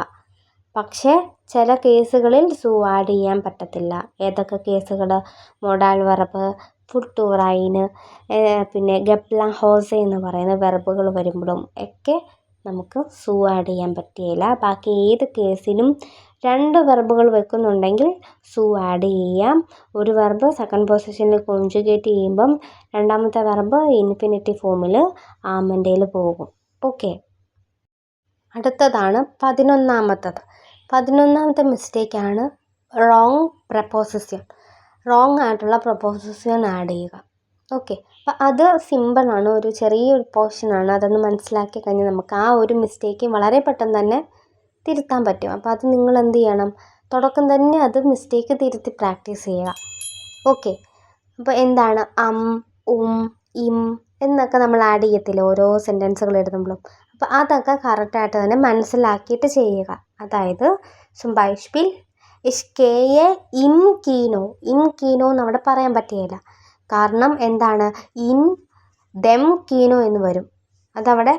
പക്ഷേ ചില കേസുകളിൽ സൂ ആഡ് ചെയ്യാൻ പറ്റത്തില്ല. ഏതൊക്കെ കേസുകൾ? മൊഡാൽ വെർബ്, ഫുട്ടൂറൈന്, പിന്നെ ഗപ്ല ഹോസെ എന്ന് പറയുന്ന വെർബുകൾ വരുമ്പോഴും ഒക്കെ നമുക്ക് സൂ ആഡ് ചെയ്യാൻ പറ്റുകയില്ല. ബാക്കി ഏത് കേസിലും 2 വെർബുകൾ വെക്കുന്നുണ്ടെങ്കിൽ സൂ ആഡ് ചെയ്യാം. ഒരു വെർബ് സെക്കൻഡ് പൊസിഷനിൽ കോൺജുഗേറ്റ് ചെയ്യുമ്പം 2ാമത്തെ വെർബ് ഇൻഫിനിറ്റീവ് ഫോമിൽ ആമൻഡയിൽ പോകും. ഓക്കെ, അടുത്തതാണ് 11ാമത്തത്. 11ാമത്തെ മിസ്റ്റേക്കാണ് റോങ് പ്രപ്പോസിഷൻ. റോങ് ആയിട്ടുള്ള പ്രപ്പോസിഷൻ ആഡ് ചെയ്യുക. ഓക്കെ, അപ്പം അത് സിമ്പിളാണ്, ഒരു ചെറിയൊരു പോർഷനാണ്. അതൊന്ന് മനസ്സിലാക്കി കഴിഞ്ഞാൽ നമുക്ക് ആ ഒരു മിസ്റ്റേക്ക് വളരെ പെട്ടെന്ന് തന്നെ തിരുത്താൻ പറ്റും. അപ്പോൾ അത് നിങ്ങൾ എന്ത് ചെയ്യണം? തുടക്കം തന്നെ അത് മിസ്റ്റേക്ക് തിരുത്തി പ്രാക്ടീസ് ചെയ്യുക. ഓക്കെ, അപ്പോൾ എന്താണ് ഇം എന്നൊക്കെ നമ്മൾ ആഡ് ചെയ്യത്തില്ല ഓരോ സെൻറ്റൻസുകൾ എഴുതുമ്പോഴും. അപ്പോൾ അതൊക്കെ കറക്റ്റായിട്ട് തന്നെ മനസ്സിലാക്കിയിട്ട് ചെയ്യുക. അതായത് zum Beispiel ഇഷ്കേയെ ഇം കീനോ. ഇം കീനോ എന്ന് അവിടെ പറയാൻ പറ്റുകയില്ല. കാരണം എന്താണ്, ഇൻ ദം കീനോ എന്ന് വരും. അതവിടെ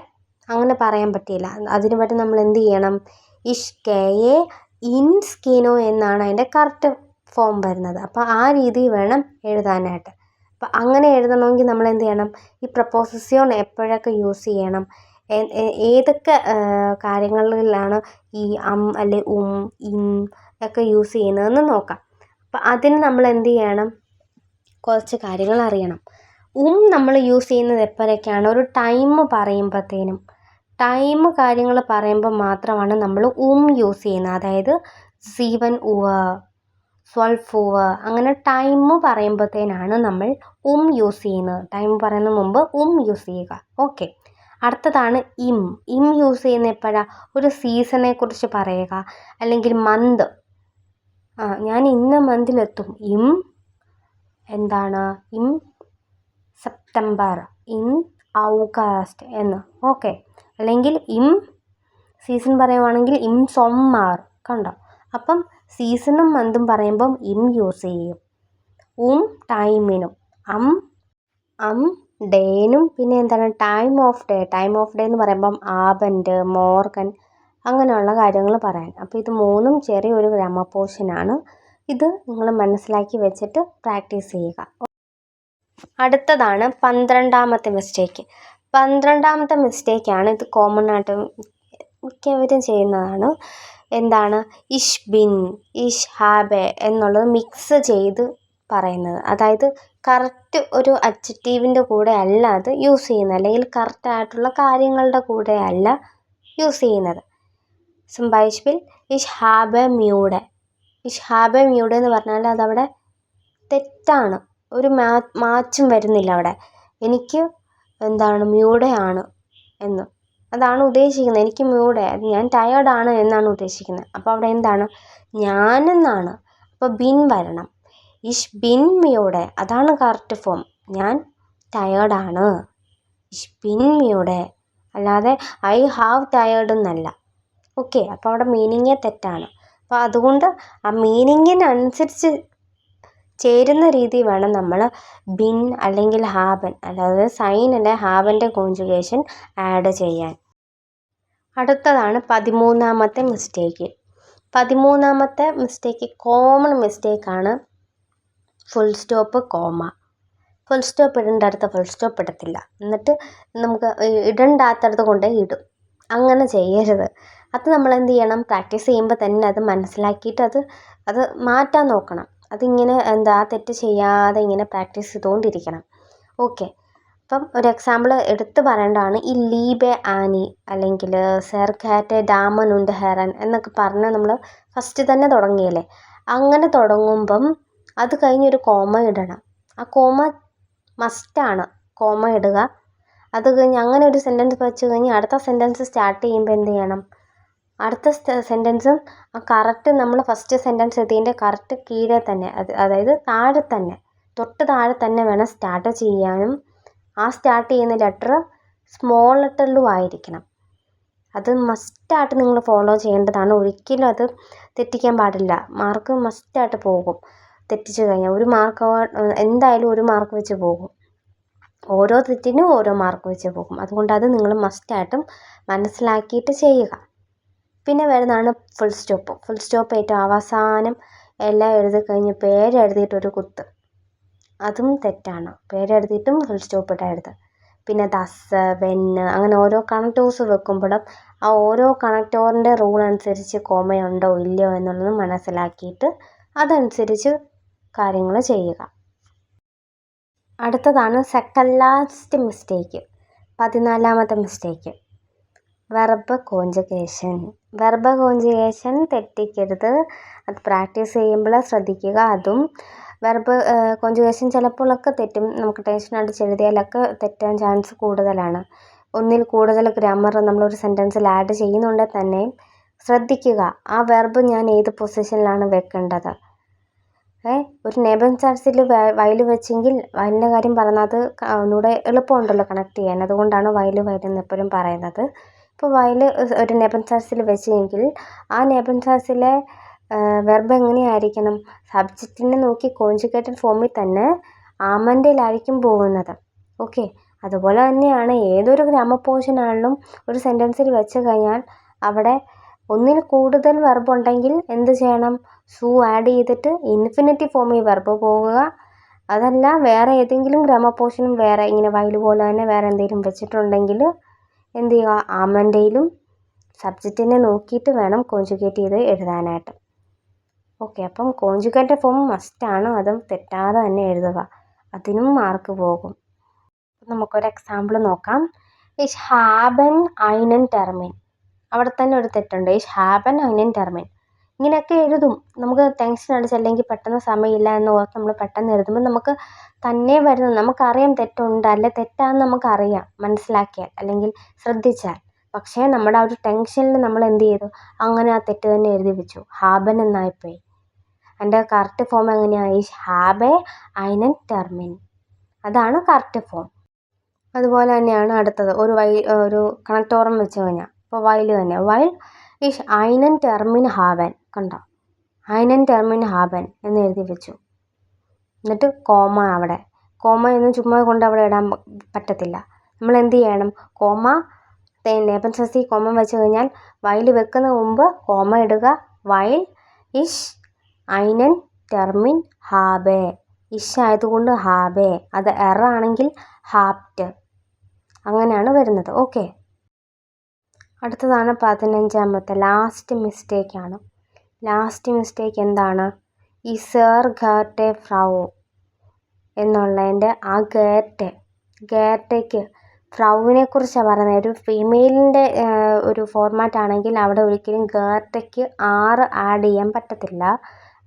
അങ്ങനെ പറയാൻ പറ്റില്ല. അതിന് പറ്റും നമ്മൾ എന്ത് ചെയ്യണം, ഇഷ്കേയെ ഇൻസ് കീനോ എന്നാണ് അതിൻ്റെ കറക്റ്റ് ഫോം വരുന്നത്. അപ്പോൾ ആ രീതിയിൽ വേണം എഴുതാനായിട്ട്. അപ്പോൾ അങ്ങനെ എഴുതണമെങ്കിൽ നമ്മൾ എന്ത് ചെയ്യണം, ഈ പ്രപ്പോസിഷൻ എപ്പോഴൊക്കെ യൂസ് ചെയ്യണം, ഏതൊക്കെ കാര്യങ്ങളിലാണ് ഈ അല്ലെ ഇൻ ഒക്കെ യൂസ് ചെയ്യുന്നതെന്ന് നോക്കാം. അപ്പം അതിന് നമ്മൾ എന്ത് ചെയ്യണം, കുറച്ച് കാര്യങ്ങൾ അറിയണം. നമ്മൾ യൂസ് ചെയ്യുന്നത് എപ്പോഴൊക്കെയാണ്, ഒരു ടൈം പറയുമ്പോഴത്തേനും, ടൈം കാര്യങ്ങൾ പറയുമ്പോൾ മാത്രമാണ് നമ്മൾ യൂസ് ചെയ്യുന്നത്. അതായത് 7 Uhr 12 Uhr അങ്ങനെ ടൈം പറയുമ്പോഴത്തേനാണ് നമ്മൾ യൂസ് ചെയ്യുന്നത്. ടൈം പറയുന്നതിന് മുമ്പ് യൂസ് ചെയ്യുക. ഓക്കെ. അടുത്തതാണ് ഇം യൂസ് ചെയ്യുന്ന എപ്പോഴാണ്, ഒരു സീസണെ കുറിച്ച് പറയുക, അല്ലെങ്കിൽ മന്ത്, ഞാൻ ഇന്ന മന്തിലെത്തും, എന്താണ്, സെപ്റ്റംബർ, ഓഗസ്റ്റ് എന്ന്. ഓക്കെ. അല്ലെങ്കിൽ സീസൺ പറയുവാണെങ്കിൽ സൊമ്മർ. കണ്ടോ. അപ്പം സീസണും മന്തും പറയുമ്പം യൂസ് ചെയ്യും. ടൈമിനും ഡേനും. പിന്നെ എന്താണ്, ടൈം ഓഫ് ഡേ എന്ന് പറയുമ്പം ആബൻഡ്, മോർഗൻ, അങ്ങനെയുള്ള കാര്യങ്ങൾ പറയാൻ. അപ്പോൾ ഇത് മൂന്നും ചെറിയൊരു ഗ്രാമർ പോർഷനാണ്. ഇത് നിങ്ങൾ മനസ്സിലാക്കി വെച്ചിട്ട് പ്രാക്ടീസ് ചെയ്യുക. അടുത്തതാണ് 12ാമത്തെ മിസ്റ്റേക്ക്. 12ാമത്തെ മിസ്റ്റേക്കാണ്, ഇത് കോമൺ ആയിട്ട് മിക്കവരും ചെയ്യുന്നതാണ്. എന്താണ്, ഇഷ് ബിൻ, ഇഷ് ഹാബെ എന്നുള്ളത് മിക്സ് ചെയ്ത് പറയുന്നത്. അതായത് കറക്റ്റ് ഒരു അഡ്ജക്റ്റീവിൻ്റെ കൂടെ അല്ല അത് യൂസ് ചെയ്യുന്നത്, അല്ലെങ്കിൽ കറക്റ്റായിട്ടുള്ള കാര്യങ്ങളുടെ കൂടെ അല്ല യൂസ് ചെയ്യുന്നത്. ബൈസ്പിൽ ഇഷ് ഹാബെ മ്യൂടെ. ഇഷ് ഹാബെ മ്യൂടെ എന്ന് പറഞ്ഞാൽ അതവിടെ തെറ്റാണ്. ഒരു മാച്ചും വരുന്നില്ല അവിടെ. എനിക്ക് എന്താണ്, മ്യൂടെയാണ് എന്ന് അതാണ് ഉദ്ദേശിക്കുന്നത്. എനിക്ക് മ്യൂടെ, ഞാൻ ടയേർഡാണ് എന്നാണ് ഉദ്ദേശിക്കുന്നത്. അപ്പോൾ അവിടെ എന്താണ്, ഞാനെന്നാണ്. അപ്പോൾ ബിൻ വരണം. ഇഷ് ബിൻ മ്യൂടെ, അതാണ് കറക്റ്റ് ഫോം. ഞാൻ ടയേർഡാണ്, ഇഷ് ബിൻ മ്യൂടെ, അല്ലാതെ ഐ ഹാവ് ടയേർഡ് എന്നല്ല. ഓക്കെ. അപ്പോൾ അവിടെ മീനിങ്ങേ തെറ്റാണ്. അപ്പോൾ അതുകൊണ്ട് ആ മീനിങ്ങിനനുസരിച്ച് ചേരുന്ന രീതി വേണം നമ്മൾ ബിൻ അല്ലെങ്കിൽ ഹാബൻ, അല്ലാതെ സൈൻ അല്ലെ ഹാബൻ്റെ കോൺജുഗേഷൻ ആഡ് ചെയ്യാൻ. അടുത്തതാണ് 13ാമത്തെ മിസ്റ്റേക്ക്. 13ാമത്തെ മിസ്റ്റേക്ക് കോമൺ മിസ്റ്റേക്കാണ് full stop, comma. Full stop ഇടേണ്ട അടുത്ത് ഫുൾ സ്റ്റോപ്പ് ഇടത്തില്ല, എന്നിട്ട് നമുക്ക് ഇടണ്ടാത്തടത്ത് കൊണ്ടേ ഇടും. അങ്ങനെ ചെയ്യരുത്. അത് നമ്മൾ എന്ത് ചെയ്യണം, പ്രാക്ടീസ് ചെയ്യുമ്പോൾ തന്നെ അത് മനസ്സിലാക്കിയിട്ട് അത് മാറ്റാൻ നോക്കണം. അതിങ്ങനെ ആ തെറ്റ് ചെയ്യാതെ ഇങ്ങനെ പ്രാക്ടീസ് ചെയ്തുകൊണ്ടിരിക്കണം. ഓക്കെ. അപ്പം ഒരു എക്സാമ്പിൾ എടുത്ത് പറയേണ്ടതാണ് ഈ ലീബെ ആനി, അല്ലെങ്കിൽ സെർഖാറ്റെ ഡാമൻ ഉണ്ട് ഹെറൻ എന്നൊക്കെ പറഞ്ഞ് നമ്മൾ ഫസ്റ്റ് തന്നെ തുടങ്ങിയല്ലേ. അങ്ങനെ തുടങ്ങുമ്പം അത് കഴിഞ്ഞൊരു കോമ ഇടണം. ആ കോമ മസ്റ്റാണ്, കോമ ഇടുക. അത് കഴിഞ്ഞ് അങ്ങനെ ഒരു സെൻറ്റൻസ് വെച്ച് കഴിഞ്ഞ് അടുത്ത സെൻറ്റൻസ് സ്റ്റാർട്ട് ചെയ്യുമ്പോൾ എന്ത് ചെയ്യണം, അടുത്ത സെൻറ്റൻസും ആ കറക്റ്റ് നമ്മൾ ഫസ്റ്റ് സെൻറ്റൻസ് എത്തിയതിൻ്റെ കറക്റ്റ് കീഴെ തന്നെ, അതായത് താഴെ തന്നെ, തൊട്ട് താഴെ തന്നെ വേണം സ്റ്റാർട്ട് ചെയ്യാനും. ആ സ്റ്റാർട്ട് ചെയ്യുന്ന ലെറ്റർ സ്മോൾ ലെറ്ററിലും ആയിരിക്കണം. അത് മസ്റ്റായിട്ട് നിങ്ങൾ ഫോളോ ചെയ്യേണ്ടതാണ്. ഒരിക്കലും അത് തെറ്റിക്കാൻ പാടില്ല. മാർക്ക് മസ്റ്റായിട്ട് പോകും. തെറ്റിച്ച് കഴിഞ്ഞാൽ ഒരു മാർക്ക്, എന്തായാലും ഒരു മാർക്ക് വെച്ച് പോകും. ഓരോ തെറ്റിനും ഓരോ മാർക്ക് വെച്ച് പോകും. അതുകൊണ്ട് അത് നിങ്ങൾ മസ്റ്റായിട്ടും മനസ്സിലാക്കിയിട്ട് ചെയ്യുക. പിന്നെ വരുന്നതാണ് ഫുൾ സ്റ്റോപ്പ്. ഫുൾ സ്റ്റോപ്പ് ഏറ്റവും അവസാനം എല്ലാം എഴുതി കഴിഞ്ഞ് പേരെഴുതിയിട്ടൊരു കുത്ത്, അതും തെറ്റാണ്. പേരെഴുതിയിട്ടും ഫുൾ സ്റ്റോപ്പ് ഇട്ട് എഴുതുക. പിന്നെ ദസ്, വെന്ന്, അങ്ങനെ ഓരോ കണക്ടേഴ്സ് വെക്കുമ്പോഴും ആ ഓരോ കണക്ടറിൻ്റെ റൂൾ അനുസരിച്ച് കോമയുണ്ടോ ഇല്ലയോ എന്നുള്ളത് മനസ്സിലാക്കിയിട്ട് അതനുസരിച്ച് കാര്യങ്ങൾ ചെയ്യുക. അടുത്തതാണ് സെക്കൻഡ് ലാസ്റ്റ് മിസ്റ്റേക്ക്, 14ാമത്തെ mistake, verb conjugation. Verb conjugation തെറ്റിക്കരുത്. അത് പ്രാക്ടീസ് ചെയ്യുമ്പോൾ ശ്രദ്ധിക്കുക. അതും വെർബ് കോൺജുഗേഷൻ ചിലപ്പോഴൊക്കെ തെറ്റും. നമുക്ക് ടെൻഷൻ അടിച്ച് എഴുതിയാലൊക്കെ തെറ്റാൻ ചാൻസ് കൂടുതലാണ്. ഒന്നിൽ കൂടുതൽ ഗ്രാമർ നമ്മളൊരു സെൻറ്റൻസിൽ ആഡ് ചെയ്യുന്നുണ്ടെങ്കിൽ തന്നെ ശ്രദ്ധിക്കുക, ആ വെർബ് ഞാൻ ഏത് പൊസിഷനിലാണ് വെക്കേണ്ടത്. ഒരു നെബൻ ചാൻസിൽ വയൽ വെച്ചെങ്കിൽ വയലിൻ്റെ കാര്യം പറഞ്ഞാൽ അത് ഒന്നുകൂടെ എളുപ്പമുണ്ടല്ലോ കണക്ട് ചെയ്യാൻ. അതുകൊണ്ടാണ് വയൽ എന്ന് എപ്പോഴും പറയുന്നത്. ഇപ്പോൾ വയൽ ഒരു നെബൻ ചാൻസിൽ വെച്ചെങ്കിൽ ആ നെബൻ ചാൻസിലെ വെർബ് എങ്ങനെയായിരിക്കണം? സബ്ജക്റ്റിനെ നോക്കി കോഞ്ചുഗേറ്റഡ് ഫോമിൽ തന്നെ ആമൻ്റെയിലായിരിക്കും പോകുന്നത്. ഓക്കെ, അതുപോലെ തന്നെയാണ് ഏതൊരു ഗ്രാമർ പോർഷൻ ആണെങ്കിലും ഒരു സെൻറ്റൻസിൽ വെച്ച് കഴിഞ്ഞാൽ അവിടെ ഒന്നിൽ കൂടുതൽ വെർബ് ഉണ്ടെങ്കിൽ എന്ത് ചെയ്യണം? സു ആഡ് ചെയ്തിട്ട് ഇൻഫിനിറ്റീവ് ഫോമിൽ വെർബ് പോകുക. അതല്ല വേറെ ഏതെങ്കിലും ഗ്രാമർ പോർഷനും വേറെ ഇങ്ങനെ വൈൽ പോലെ തന്നെ വേറെ എന്തെങ്കിലും വെച്ചിട്ടുണ്ടെങ്കിൽ എന്ത് ചെയ്യുക? ആമൻ്റെയിലും സബ്ജക്റ്റിനെ നോക്കിയിട്ട് വേണം കോഞ്ചുഗേറ്റ് ചെയ്ത് എഴുതാനായിട്ട്. ഓക്കെ, അപ്പം കോഞ്ചുഗേറ്റഡ് ഫോം മസ്റ്റാണ്, അതും തെറ്റാതെ തന്നെ എഴുതുക, അതിനും മാർക്ക് പോകും. നമുക്കൊരു എക്സാമ്പിൾ നോക്കാം. ഇഷ് ഹാബൻ ഐനൻ ടെർമിൻ. അവിടെ തന്നെ ഒരു തെറ്റുണ്ട്. ഇഷ് ഹാബൻ ഐനൻ ടെർമിൻ. ഇങ്ങനെയൊക്കെ എഴുതും. നമുക്ക് ടെൻഷൻ അടിച്ച് അല്ലെങ്കിൽ പെട്ടെന്ന് സമയമില്ല എന്ന് ഓർത്ത് നമ്മൾ പെട്ടെന്ന് എഴുതുമ്പോൾ നമുക്ക് തന്നെ വരുന്നത് നമുക്കറിയാം തെറ്റുണ്ട്, അല്ലെ തെറ്റാന്ന് നമുക്കറിയാം മനസ്സിലാക്കിയാൽ അല്ലെങ്കിൽ ശ്രദ്ധിച്ചാൽ. പക്ഷേ നമ്മുടെ ആ ഒരു ടെൻഷനിൽ നമ്മൾ എന്ത് ചെയ്തു? അങ്ങനെ ആ തെറ്റ് തന്നെ എഴുതി വെച്ചു, ഹാബൻ എന്നായിപ്പോയി. അതിൻ്റെ കറക്റ്റ് ഫോം എങ്ങനെയാണ്? ഇഷ് ഹാബെ ഐനൻ ടെർമിൻ. അതാണ് കറക്റ്റ് ഫോം. അതുപോലെ തന്നെയാണ് അടുത്തത്. ഒരു കണക്ടോറം വെച്ച് കഴിഞ്ഞാൽ ഇപ്പോൾ വൈൽ തന്നെ, വൈൽ ഇഷ് ഐനൻ ടെർമിൻ ഹാബൻ. കണ്ടോ? ഐനൻ ടെർമിൻ ഹാബൻ എന്ന് എഴുതി വെച്ചു. എന്നിട്ട് കോമ അവിടെ. കോമ എന്ന് ചുമ്മാ കൊണ്ട് അവിടെ ഇടാൻ പറ്റത്തില്ല. നമ്മൾ എന്ത് ചെയ്യണം? കോമ നേപൻസസി കോമ വെച്ച് കഴിഞ്ഞാൽ വൈൽ വെക്കുന്ന മുമ്പ് കോമ ഇടുക. വൈൽ ഇഷ് ഐനൻ ടെർമിൻ ഹാബെ. ഇഷ് ആയതുകൊണ്ട് ഹാബെ, അത് എറാണെങ്കിൽ ഹാപ്റ്റ്, അങ്ങനെയാണ് വരുന്നത്. ഓക്കെ, അടുത്തതാണ് 15ാമത്തെ ലാസ്റ്റ് മിസ്റ്റേക്കാണ്. ലാസ്റ്റ് മിസ്റ്റേക്ക് എന്താണ്? ഈ സർ ഗേർട്ടെ ഫ്രൗ എന്നുള്ളതിൻ്റെ ആ ഗേർട്ടയ്ക്ക് ഫ്രൗവിനെ കുറിച്ചാണ് പറയുന്നത്. ഒരു ഫീമെയിലിൻ്റെ ഒരു ഫോർമാറ്റ് ആണെങ്കിൽ അവിടെ ഒരിക്കലും ഗേർട്ടയ്ക്ക് ആറ് ആഡ് ചെയ്യാൻ പറ്റത്തില്ല,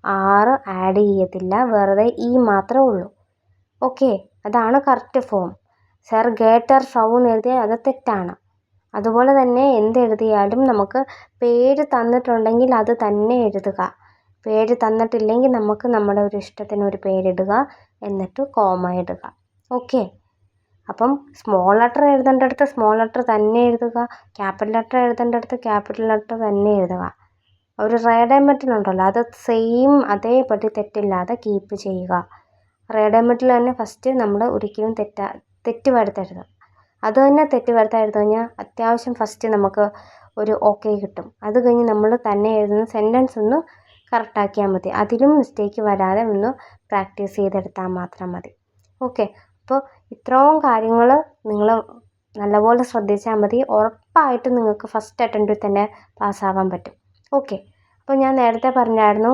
ആറ് ആഡ് ചെയ്യത്തില്ല, വെറുതെ ഈ മാത്രമേ ഉള്ളൂ. ഓക്കെ, അതാണ് കറക്റ്റ് ഫോം. സർ ഗേട്ടർ ഫ്രൗ എന്ന് എഴുതിയാൽ അത് തെറ്റാണ്. അതുപോലെ തന്നെ എന്തെഴുതിയാലും നമുക്ക് പേര് തന്നിട്ടുണ്ടെങ്കിൽ അത് തന്നെ എഴുതുക. പേര് തന്നിട്ടില്ലെങ്കിൽ നമുക്ക് നമ്മുടെ ഒരു ഇഷ്ടത്തിന് ഒരു പേരിടുക, എന്നിട്ട് കോമ ഇടുക. ഓക്കെ, അപ്പം സ്മോൾ ലെറ്റർ എഴുതേണ്ടടുത്ത് സ്മോൾ ലെറ്റർ തന്നെ എഴുതുക, ക്യാപിറ്റൽ ലെറ്റർ എഴുതേണ്ടടുത്ത് ക്യാപിറ്റൽ ലെറ്റർ തന്നെ എഴുതുക. ഒരു റേഡൈമെറ്റിലുണ്ടല്ലോ, അത് സെയിം അതേപടി തെറ്റില്ലാതെ കീപ്പ് ചെയ്യുക. റേഡൈമെറ്റിൽ തന്നെ ഫസ്റ്റ് നമ്മൾ ഒരിക്കലും തെറ്റ് വരുത്തരുത്. അത് തന്നെ തെറ്റ് വരുത്താതിരുന്നു കഴിഞ്ഞാൽ അത്യാവശ്യം ഫസ്റ്റ് നമുക്ക് ഒരു ഓക്കെ കിട്ടും. അത് കഴിഞ്ഞ് നമ്മൾ തന്നെ എഴുതുന്ന സെൻറ്റൻസ് ഒന്ന് കറക്റ്റാക്കിയാൽ മതി. അതിലും മിസ്റ്റേക്ക് വരാതെ ഒന്ന് പ്രാക്ടീസ് ചെയ്തെടുത്താൽ മാത്രം മതി. ഓക്കെ, അപ്പോൾ ഇത്രയും കാര്യങ്ങൾ നിങ്ങൾ നല്ലപോലെ ശ്രദ്ധിച്ചാൽ മതി. ഉറപ്പായിട്ടും നിങ്ങൾക്ക് ഫസ്റ്റ് അറ്റംപ്റ്റിൽ തന്നെ പാസ്സാവാൻ പറ്റും. ഓക്കെ, അപ്പോൾ ഞാൻ നേരത്തെ പറഞ്ഞായിരുന്നു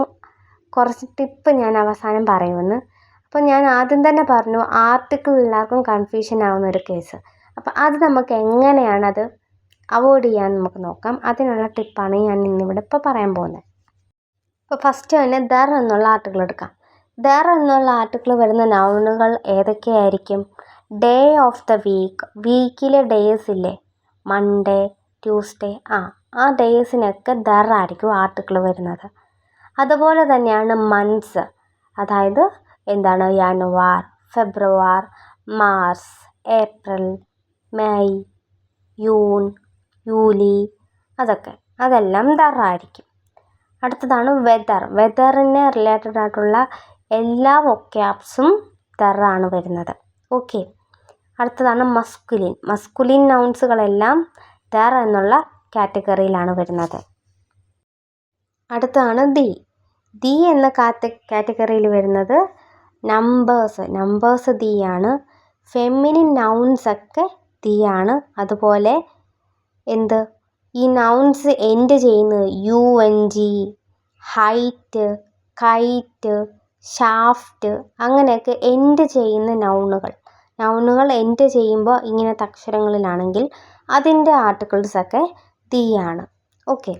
കുറച്ച് ടിപ്പ് ഞാൻ അവസാനം പറയുമെന്ന്. അപ്പോൾ ഞാൻ ആദ്യം തന്നെ പറഞ്ഞു ആർട്ടിക്കിൾ എല്ലാവർക്കും കൺഫ്യൂഷൻ ആവുന്ന ഒരു കേസ്. അപ്പോൾ അത് നമുക്ക് എങ്ങനെയാണത് അവോയ്ഡ് ചെയ്യാൻ നമുക്ക് നോക്കാം. അതിനുള്ള ടിപ്പാണ് ഞാൻ ഇന്നിവിടെ ഇപ്പോൾ പറയാൻ പോകുന്നത്. അപ്പോൾ ഫസ്റ്റ് തന്നെ ദർ എന്നുള്ള ആർട്ടിക്കിൾ എടുക്കാം. ദർ എന്നുള്ള ആർട്ടിക്കിൾ വരുന്ന നൗണുകൾ ഏതൊക്കെയായിരിക്കും? ഡേ ഓഫ് ദ വീക്കിലെ ഡേയ്സ് ഇല്ലേ, മൺഡേ, ട്യൂസ്ഡേ, ആ ഡേയ്സിനൊക്കെ ദർ ആയിരിക്കും ആർട്ടിക്കിൾ വരുന്നത്. അതുപോലെ തന്നെയാണ് മന്ത്സ്, അതായത് എന്താണ്? January, February, March, April, May, June, July, അതെല്ലാം ദർ ആയിരിക്കും. അടുത്തതാണ് വെതറിന് റിലേറ്റഡ് ആയിട്ടുള്ള എല്ലാ വൊക്കാബ്സും ദർ ആണ് വരുന്നത്. ഓക്കെ, അടുത്തതാണ് മസ്കുലിൻ നൗൺസുകളെല്ലാം ദർ എന്നുള്ള കാറ്റഗറിയിലാണ് വരുന്നത്. അടുത്തതാണ് ദി എന്ന കാറ്റഗറിയിൽ വരുന്നത് നമ്പേഴ്സ് ദി ആണ്. ഫെമിനിൻ നൗൺസ് ഒക്കെ ദി ആണ്. അതുപോലെ ഈ നൗൺസ് എൻഡ് ചെയ്യുന്നത് UNG, ഹൈറ്റ്, കൈറ്റ്, ഷാഫ്റ്റ്, അങ്ങനെയൊക്കെ എൻഡ് ചെയ്യുന്ന നൗണുകൾ എൻഡ് ചെയ്യുമ്പോൾ ഇങ്ങനത്തെ അക്ഷരങ്ങളിലാണെങ്കിൽ അതിൻ്റെ ആർട്ടിക്കിൾസൊക്കെ ദി ആണ്. ഓക്കെ,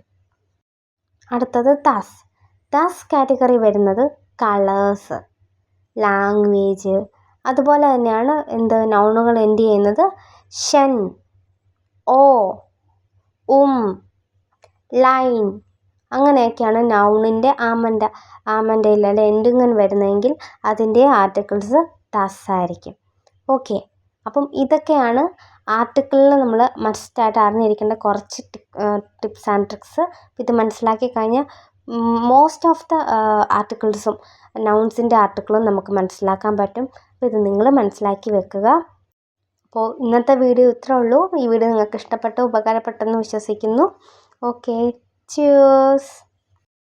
അടുത്തത് ദസ് കാറ്റഗറി വരുന്നത് കളേഴ്സ്, ലാംഗ്വേജ്, അതുപോലെ തന്നെയാണ് നൗണുകൾ എൻഡ് ചെയ്യുന്നത് ഷൻ, ഓ, ലൈൻ, അങ്ങനെയൊക്കെയാണ് നൗണിൻ്റെ ആമൻ്റെയിൽ അല്ലെ എൻഡിങ്ങൻ വരുന്നതെങ്കിൽ അതിൻ്റെ ആർട്ടിക്കിൾസ് ദസ് ആയിരിക്കും. ഓക്കെ, അപ്പം ഇതൊക്കെയാണ് ആർട്ടിക്കിളിൽ നമ്മൾ മസ്റ്റായിട്ട് അറിഞ്ഞിരിക്കേണ്ട കുറച്ച് ടിപ്സ് ആൻഡ് ട്രിക്സ്. ഇത് മനസ്സിലാക്കി കഴിഞ്ഞാൽ മോസ്റ്റ് ഓഫ് ദ ആർട്ടിക്കിൾസും നൗൺസിൻ്റെ ആർട്ടിക്കിളും നമുക്ക് മനസ്സിലാക്കാൻ പറ്റും. അപ്പോൾ ഇത് നിങ്ങൾ മനസ്സിലാക്കി വെക്കുക. അപ്പോൾ ഇന്നത്തെ വീഡിയോ ഇത്രേ ഉള്ളൂ. ഈ വീഡിയോ നിങ്ങൾക്ക് ഇഷ്ടപ്പെട്ടു ഉപകാരപ്പെട്ടെന്ന് വിശ്വസിക്കുന്നു. Okay, cheers.